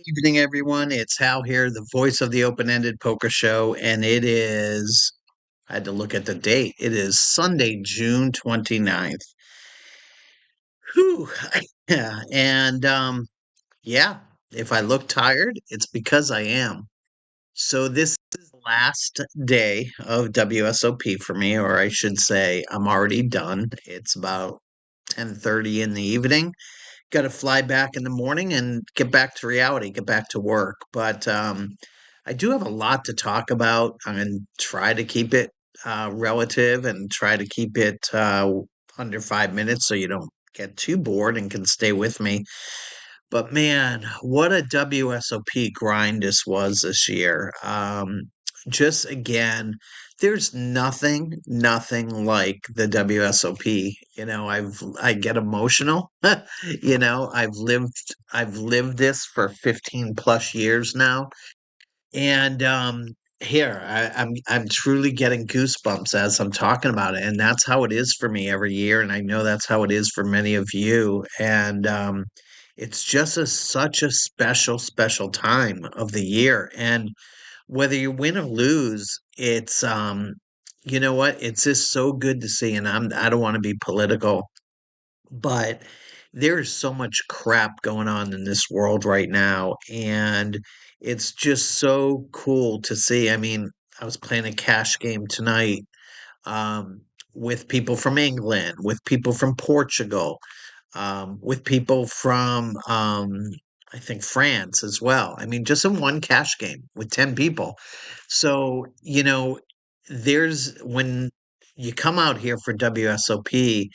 Evening, everyone. It's Hal here, the voice of the open-ended poker show, and I had to look at the date. It is Sunday, June 29th. Whew. Yeah, yeah, if I look tired, it's because I am. So this is the last day of WSOP for me, or I should say I'm already done. It's about 10:30 in the evening. Got to fly back in the morning and get back to reality, get back to work. But I do have a lot to talk about. I'm going to try to keep it relative and try to keep it under 5 minutes so you don't get too bored and can stay with me. But man, what a WSOP grind this was this year. Just again, there's nothing like the WSOP. I get emotional. I've lived this for 15 plus years now. And here I'm truly getting goosebumps as I'm talking about it. And that's how it is for me every year. And I know that's how it is for many of you. And it's just such a special time of the year. And whether you win or lose, it's you know what? It's just so good to see. And I don't want to be political, but there's so much crap going on in this world right now, and it's just so cool to see. I mean, I was playing a cash game tonight with people from England, with people from Portugal, with people from I think France as well. I mean, just in one cash game with 10 people. So, there's when you come out here for WSOP,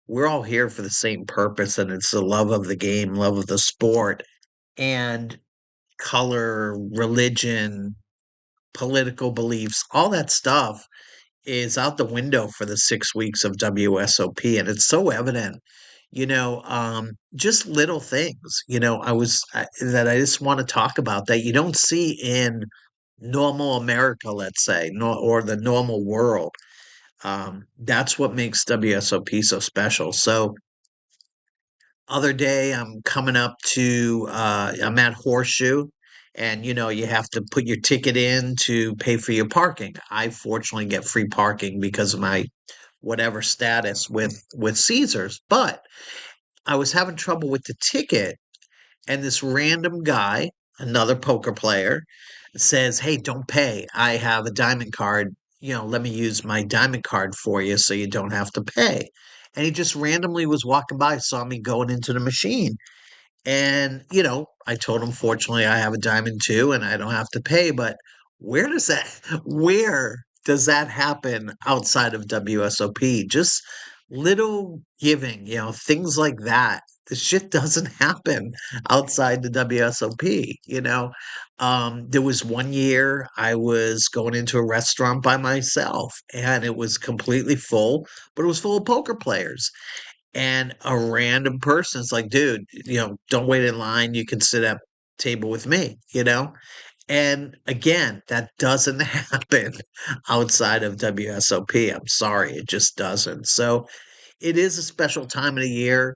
we're all here for the same purpose, and it's the love of the game, love of the sport, and color, religion, political beliefs, all that stuff is out the window for the 6 weeks of WSOP. And it's so evident, just little things, that I just want to talk about that you don't see in normal America, let's say, or the normal world. That's what makes WSOP so special. So, other day I'm coming up to I'm at Horseshoe, and you have to put your ticket in to pay for your parking. I fortunately get free parking because of my whatever status with Caesars, but I was having trouble with the ticket, and this random guy, another poker player, says, "Hey, don't pay. I have a diamond card. Let me use my diamond card for you so you don't have to pay." And he just randomly was walking by, saw me going into the machine. And, I told him, fortunately, I have a diamond too, and I don't have to pay. But where does that happen outside of WSOP? Just little giving, things like that. The shit doesn't happen outside the WSOP. There was one year I was going into a restaurant by myself, and it was completely full, but it was full of poker players, and a random person's like, "Dude, don't wait in line. You can sit at table with me." And again, that doesn't happen outside of WSOP. I'm sorry, it just doesn't. So it is a special time of the year.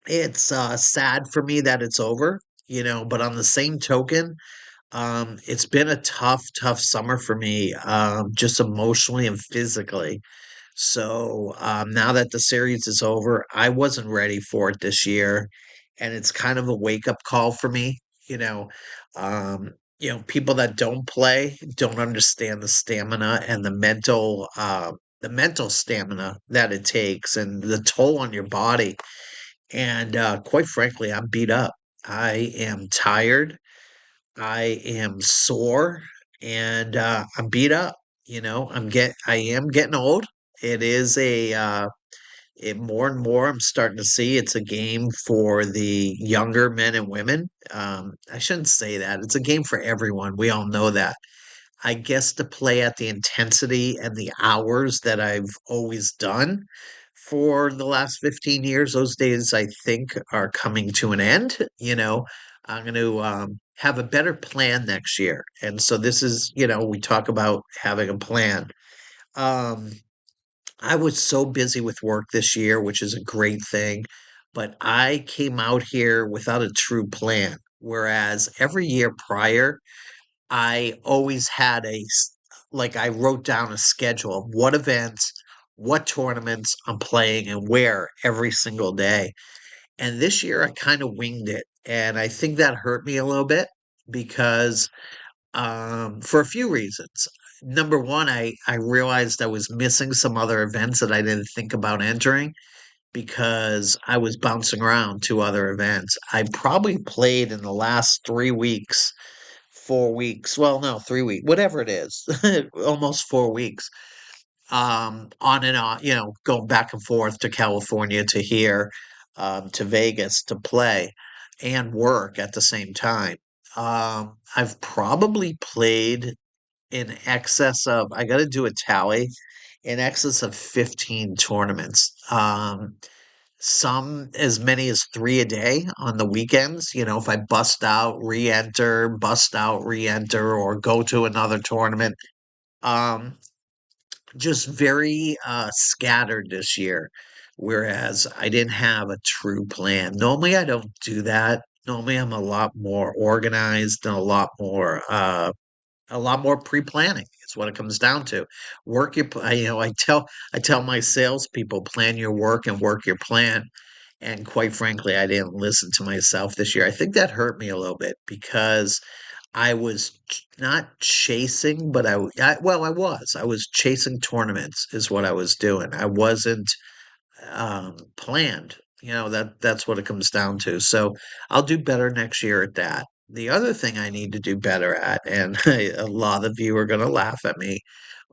It's sad for me that it's over, but on the same token, it's been a tough summer for me, just emotionally and physically. So now that the series is over, I wasn't ready for it this year, and it's kind of a wake up call for me. You know, people that don't play don't understand the stamina and the mental stamina that it takes and the toll on your body. And quite frankly, I'm beat up. I am tired. I am sore, and I'm beat up. I am getting old. It is more and more I'm starting to see it's a game for the younger men and women. I shouldn't say that. It's a game for everyone. We all know that. I guess to play at the intensity and the hours that I've always done for the last 15 years, those days I think are coming to an end. I'm going to have a better plan next year. And so this is, we talk about having a plan. Um, I was so busy with work this year, which is a great thing, but I came out here without a true plan. Whereas every year prior, I always had like I wrote down a schedule of what events, what tournaments I'm playing and where every single day. And this year I kind of winged it. And I think that hurt me a little bit because for a few reasons. Number one, I realized I was missing some other events that I didn't think about entering because I was bouncing around to other events. I probably played in the last 3 weeks, 4 weeks. Well, no, 3 weeks, whatever it is, almost 4 weeks. On and on, going back and forth to California to here, to Vegas to play and work at the same time. I've probably played in excess of, I got to do a tally, in excess of 15 tournaments. Some as many as three a day on the weekends. If I bust out, re enter, or go to another tournament. Um, just very scattered this year, whereas I didn't have a true plan. Normally, I don't do that. Normally, I'm a lot more organized and a lot more pre-planning. It's what it comes down to. Work your, I tell my salespeople, plan your work and work your plan. And quite frankly, I didn't listen to myself this year. I think that hurt me a little bit because I was not chasing, but well, I was. I was chasing tournaments, is what I was doing. I wasn't planned. That's what it comes down to. So I'll do better next year at that. The other thing I need to do better at, and a lot of you are going to laugh at me,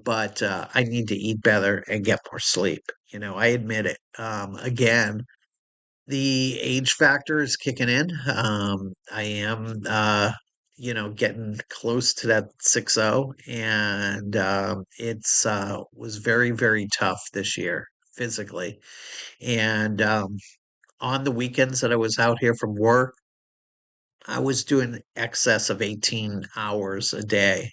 but I need to eat better and get more sleep. I admit it. Again, the age factor is kicking in. I am, getting close to that 6-0, and it's was very, very tough this year physically. And on the weekends that I was out here from work, I was doing excess of 18 hours a day,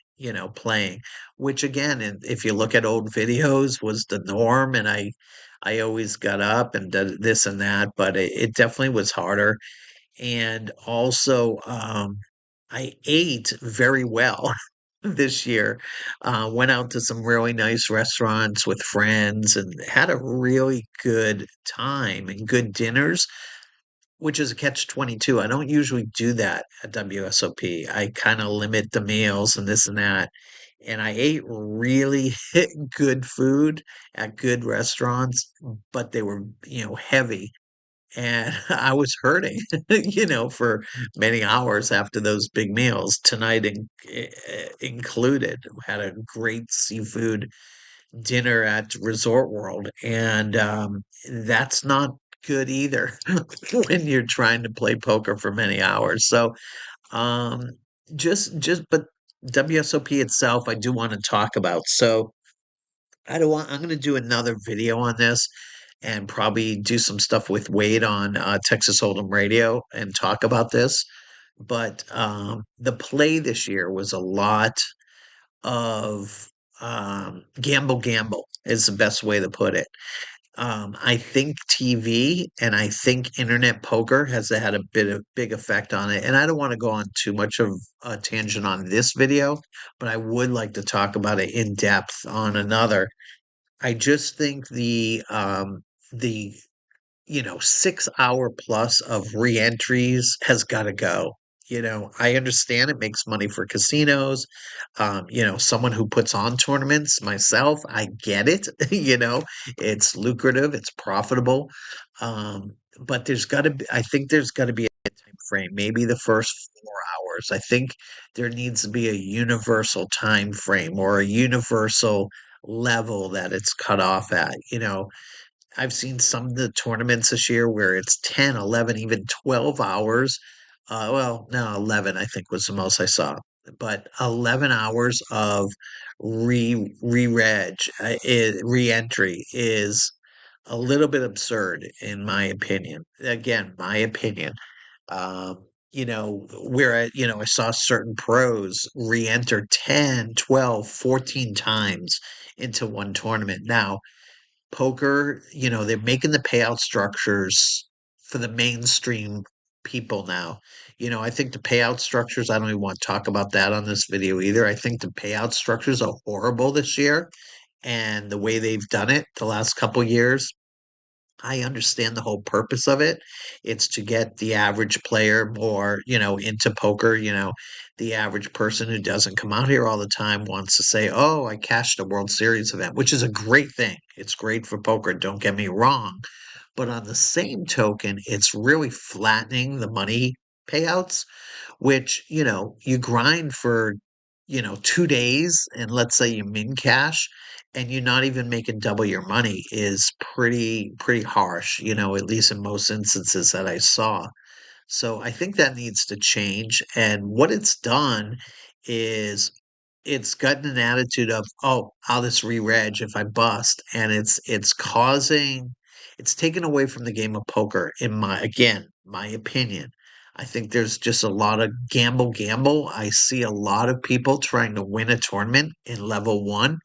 playing, which again, if you look at old videos, was the norm. And I always got up and did this and that, but it definitely was harder. And also, I ate very well this year. Went out to some really nice restaurants with friends and had a really good time and good dinners, which is a catch 22. I don't usually do that at WSOP. I kind of limit the meals and this and that. And I ate really good food at good restaurants, but they were, heavy. And I was hurting, for many hours after those big meals, tonight included. Had a great seafood dinner at Resort World, and that's not good either when you're trying to play poker for many hours. So, um, but WSOP itself, I do want to talk about. So, I don't want. I'm going to do another video on this, and probably do some stuff with Wade on Texas Hold'em Radio and talk about this. But the play this year was a lot of gamble is the best way to put it. I think TV and I think internet poker has had a bit of big effect on it. And I don't want to go on too much of a tangent on this video, but I would like to talk about it in depth on another. I just think the 6 hour plus of reentries has got to go. I understand it makes money for casinos. Someone who puts on tournaments, myself, I get it. It's lucrative, it's profitable. But I think there's got to be a time frame, maybe the first 4 hours. I think there needs to be a universal time frame or a universal level that it's cut off at. I've seen some of the tournaments this year where it's 10, 11, even 12 hours. Well, no, 11, I think was the most I saw. But 11 hours of re-entry is a little bit absurd, in my opinion. Again, my opinion. I saw certain pros re-enter 10, 12, 14 times into one tournament. Now, poker, they're making the payout structures for the mainstream people now. I think the payout structures, I don't even want to talk about that on this video either. I think the payout structures are horrible this year, and the way they've done it the last couple years. I understand the whole purpose of it. It's to get the average player more, into poker. The average person who doesn't come out here all the time wants to say, "Oh, I cashed a World Series event," which is a great thing. It's great for poker, don't get me wrong. But on the same token, it's really flattening the money payouts, which, you grind for, 2 days, and let's say you min cash and you're not even making double your money is pretty harsh, at least in most instances that I saw. So I think that needs to change. And what it's done is it's gotten an attitude of, oh, I'll just re-reg if I bust. And it's taken away from the game of poker, again, my opinion. I think there's just a lot of gamble. I see a lot of people trying to win a tournament in level one,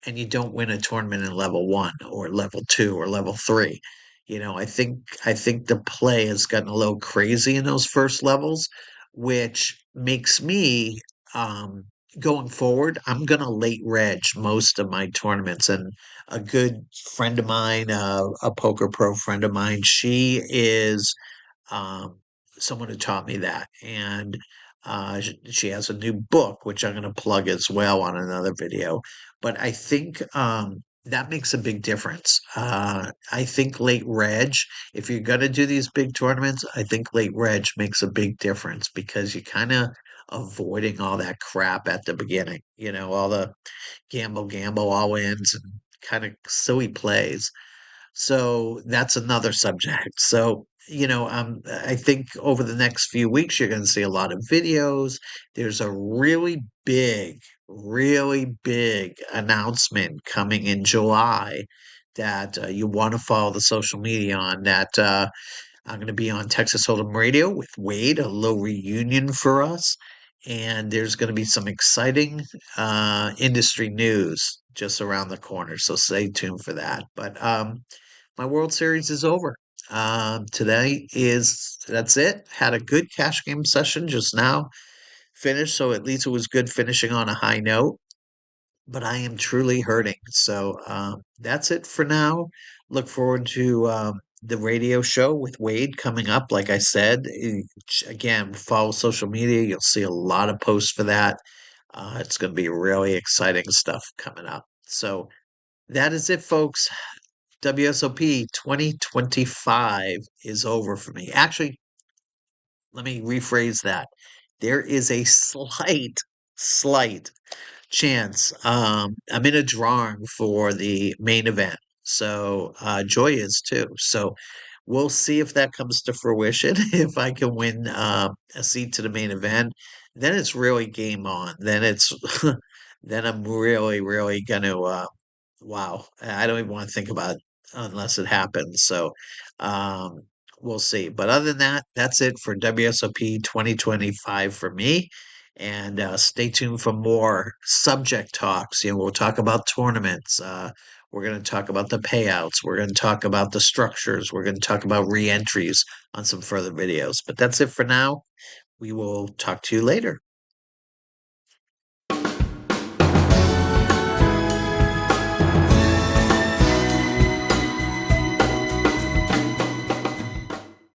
and you don't win a tournament in level one or level two or level three. I think the play has gotten a little crazy in those first levels, which makes me um going forward, I'm gonna late reg most of my tournaments. And a good friend of mine, a poker pro friend of mine, she is um, someone who taught me that. And she has a new book, which I'm going to plug as well on another video. But I think that makes a big difference. I think late reg, if you're going to do these big tournaments, I think late reg makes a big difference because you're kind of avoiding all that crap at the beginning, all the gamble, all ins and kind of silly plays. So that's another subject. So, I think over the next few weeks, you're going to see a lot of videos. There's a really big announcement coming in July that you want to follow the social media on. That I'm going to be on Texas Hold'em Radio with Wade, a little reunion for us. And there's going to be some exciting industry news just around the corner. So stay tuned for that. But my World Series is over. Today that's it. Had a good cash game session just now. Finished, so at least it was good finishing on a high note. But I am truly hurting. So that's it for now. Look forward to the radio show with Wade coming up. Like I said, again, follow social media. You'll see a lot of posts for that. It's going to be really exciting stuff coming up. So that is it, folks. WSOP 2025 is over for me. Actually, let me rephrase that. There is a slight chance. I'm in a drawing for the main event. So Joy is too. So we'll see if that comes to fruition. If I can win a seat to the main event, then it's really game on. Then it's then I'm really gonna wow. I don't even want to think about it unless it happens. So um we'll see. But other than that, that's it for WSOP 2025 for me. And stay tuned for more subject talks. We'll talk about tournaments. We're going to talk about the payouts. We're going to talk about the structures. We're going to talk about re-entries on some further videos. But that's it for now. We will talk to you later.